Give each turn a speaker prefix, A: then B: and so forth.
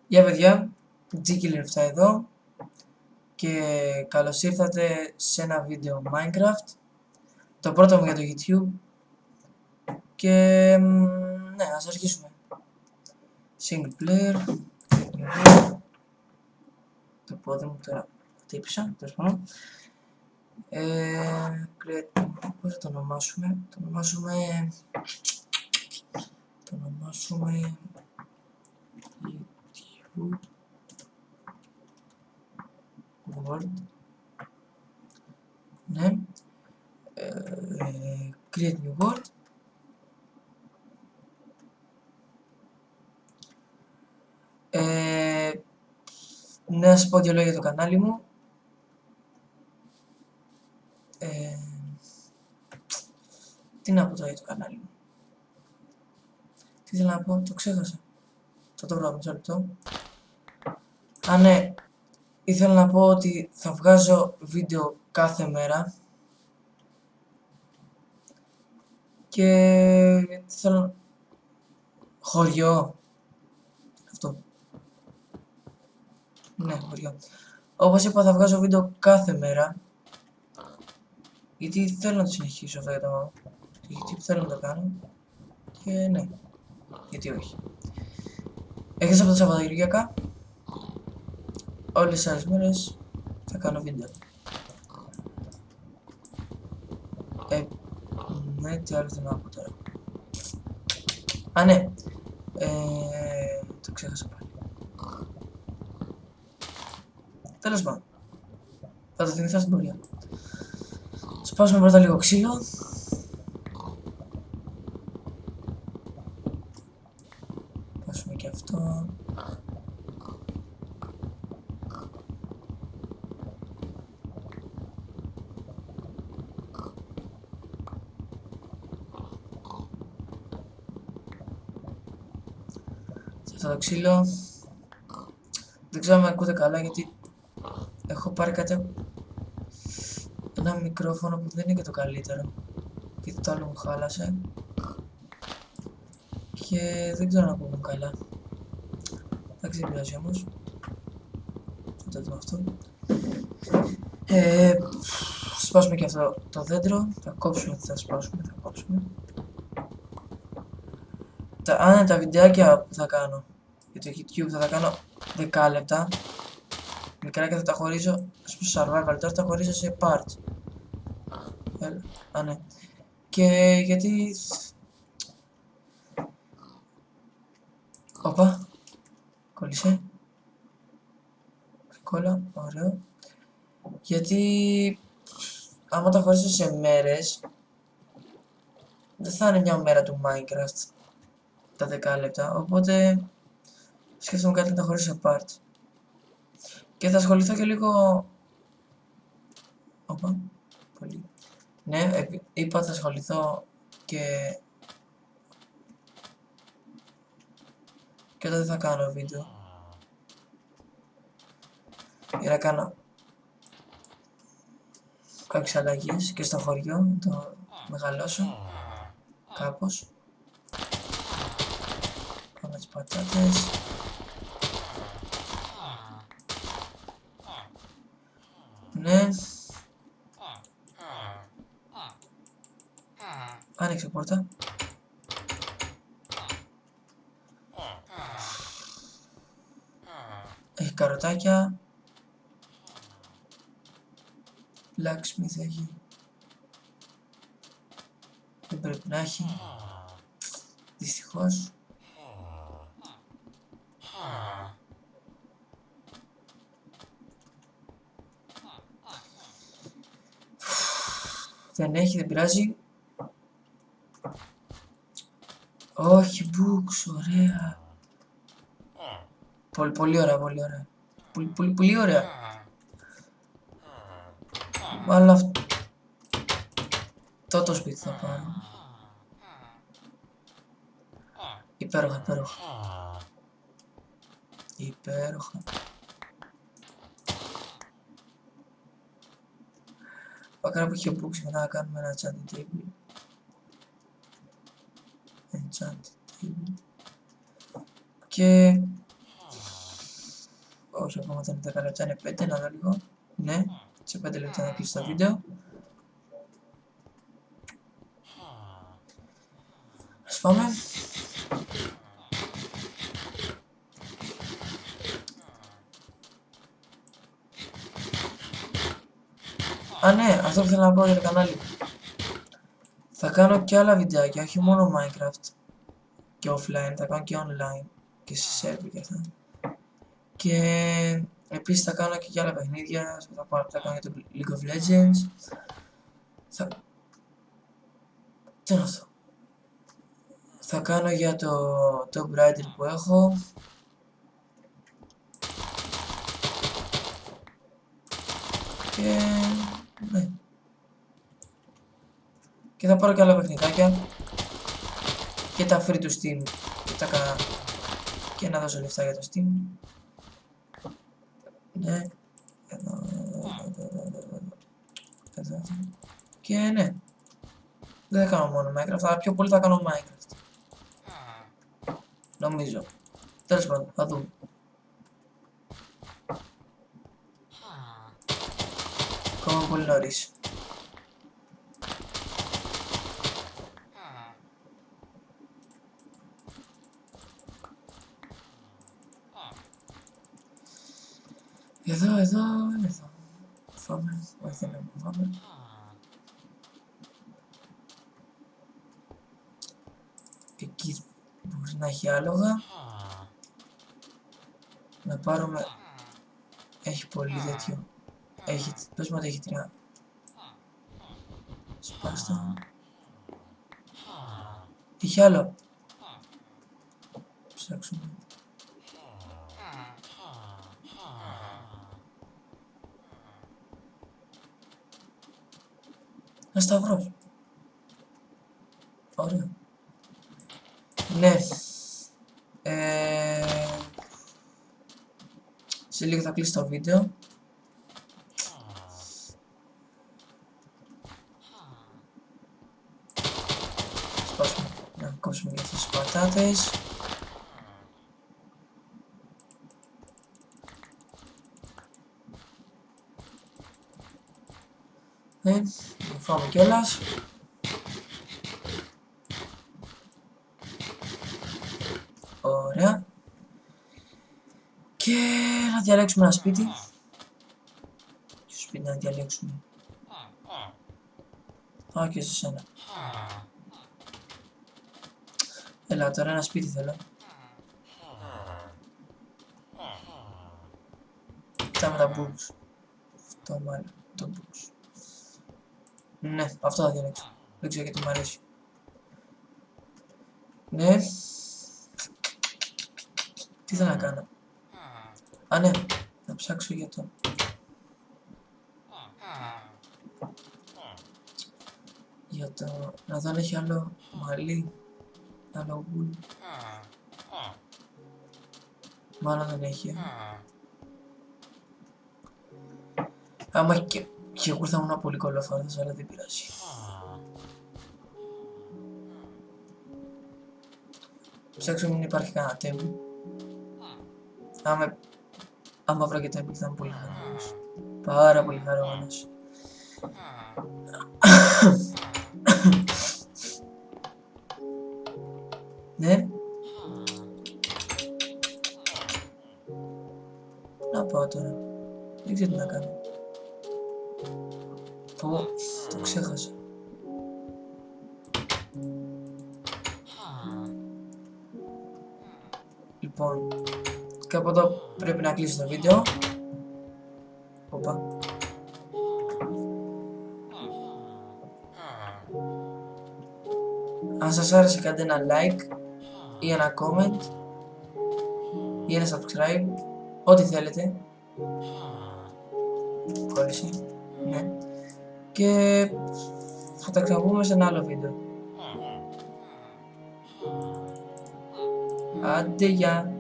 A: Γεια παιδιά, G-Killer εδώ και καλώς ήρθατε σε ένα βίντεο Minecraft, το πρώτο μου για το YouTube και ναι, ας αρχίσουμε. Single player, το πόδι μου τώρα χτύπησα, τέλος πάντων. Πώς θα το ονομάσουμε, το ονομάσουμε YouTube World, ναι, Create New World. Να σας πω δύο λόγια για το κανάλι μου. Τι να πω τώρα για το κανάλι μου. Τι ήθελα να πω, το ξέχασα. Θα το βρω μισό λεπτό. Α, ναι. Ήθελα να πω ότι θα βγάζω βίντεο κάθε μέρα. Και θέλω... Χωριό. Αυτό. Ναι, χωριό. Όπως είπα, θα βγάζω βίντεο κάθε μέρα. Γιατί θέλω να το συνεχίσω αυτό για το YouTube, θέλω να το κάνω. Και ναι, γιατί όχι. Εκτός από τα Σαββατοκύριακα, όλες τις άλλες μέρες θα κάνω βίντεο. Ναι, τι άλλο θέλω να πω τώρα. Α, ναι. Το ξέχασα πάλι. Τέλος πάντων. Θα το θυμηθώ στην πορεία. Σπάσουμε πρώτα λίγο ξύλο. Σπάσουμε και αυτό. Αυτό το ξύλο. Δεν ξέρω αν με ακούτε καλά γιατί έχω πάρει κάτι, ένα μικρόφωνο που δεν είναι και το καλύτερο. Γιατί το άλλο μου χάλασε. Και δεν ξέρω να ακούγουν καλά. Εντάξει, δεν πειράζει όμως. Θα το δούμε αυτό. Σπάσουμε και αυτό το δέντρο. Θα κόψουμε, θα σπάσουμε, θα κόψουμε. Τα βιντεάκια που θα κάνω για το YouTube θα τα κάνω 10 λεπτά. Μικρά και θα τα χωρίζω, ας πούμε survival, τώρα τα χωρίζω σε parts. Α, ναι. Και γιατί... Οπα, κόλλησε. Κόλλα, ωραίο. Γιατί... άμα τα χωρίσω σε μέρες, δεν θα είναι μια μέρα του Minecraft τα 10 λεπτά, οπότε σκέφτομαι κάτι να τα χωρίσω σε parts. Και θα ασχοληθώ και λίγο... Οπα, πολύ. Ναι, είπα θα ασχοληθώ και όταν δεν θα κάνω βίντεο. Για να κάνω κάποιες αλλαγές και στο χωριό, να το μεγαλώσω κάπως. Πάμε τις πατάτες. Ναι. Άνοιξε πόρτα. Έχει καροτάκια. Blacksmith έχει. Δεν πρέπει να έχει. Δυστυχώς. Δεν έχει, δεν πειράζει. Όχι, books, ωραία. Πολύ ωραία, πολύ ωραία. Πολύ ωραία. Αλλά αυτό το σπίτι θα πάρω. Υπέροχα, υπέροχα. Υπέροχα. Πακάρα που είχε books, μετά να κάνουμε ένα enchanting table. Enchanting table. Και Όχι, ακόμα δεν είναι 10 λεπτά, είναι 5, να δω λίγο. Ναι, σε 5 λεπτά θα κλείσει το βίντεο. Ας πάμε. Α, ναι, αυτό που θέλω να πω για το κανάλι. Θα κάνω και άλλα βιντεάκια, όχι μόνο Minecraft και offline, θα κάνω και online και σε server και αυτά. Και επίσης θα κάνω και άλλα παιχνίδια, θα κάνω για το League of Legends. Τι είναι αυτό? Θα κάνω για το Tomb Raider που έχω. Και ναι. Και θα πάρω και άλλα παιχνιδάκια. Και τα free του Steam. Και να δώσω λεφτά για το Steam. Ναι. Εδώ. Και ναι. Δεν θα κάνω μόνο Minecraft, αλλά πιο πολύ θα κάνω Minecraft. Νομίζω. Τέλος πάντων, θα δούμε. Ακόμα πολύ νωρίς. Εδώ. Φάμε. Όχι, δεν έχουμε φάμε. Εκεί μπορεί να έχει άλογα. Να πάρουμε... Έχει πολύ τέτοιο. Πες μου ότι έχει 3. Σπάστα. Είχε άλλο. Ψάξουμε. Ένα σταυρός. Ωραία. Ναι. Σε λίγο θα κλείσει το βίντεο. Σπάσουμε. Να κόψουμε για αυτές τις πατάτες. Ναι, θα φάμε κιόλας. Ωραία. Και να διαλέξουμε ένα σπίτι. Ποιο σπίτι να διαλέξουμε? Α, και σε σένα. Έλα τώρα, ένα σπίτι θέλω. Κοιτάμε τα books. Αυτό μάλλον, το books. Ναι, αυτό θα διαλέξω. Δεν ξέρω γιατί μου αρέσει. Ναι. Τι θέλω να κάνω? Α, ναι, να ψάξω για το... Για το... Να δω αν έχει άλλο μαλλί. Άλλο wool. Μάλλον δεν έχει. Άμα έχει και εγώ θα ήμουν πολύ κολόφαρδος, αλλά δεν πειράζει. Ψάξω μην υπάρχει κανένα temple. Άμα βρω και temple θα είμαι πολύ χαρούμενος. Πάρα πολύ χαρούμενος. Ναι. Να πάω τώρα. Δεν ξέρω τι να κάνω. Το ξέχασα. Λοιπόν, κάπου εδώ πρέπει να κλείσει το βίντεο. Οπα. Αν σας άρεσε κάντε ένα like ή ένα comment ή ένα subscribe, ό,τι θέλετε. Κόλλησε, ναι. Και θα τα ξαναπούμε σε ένα άλλο βίντεο. Άντε, γεια!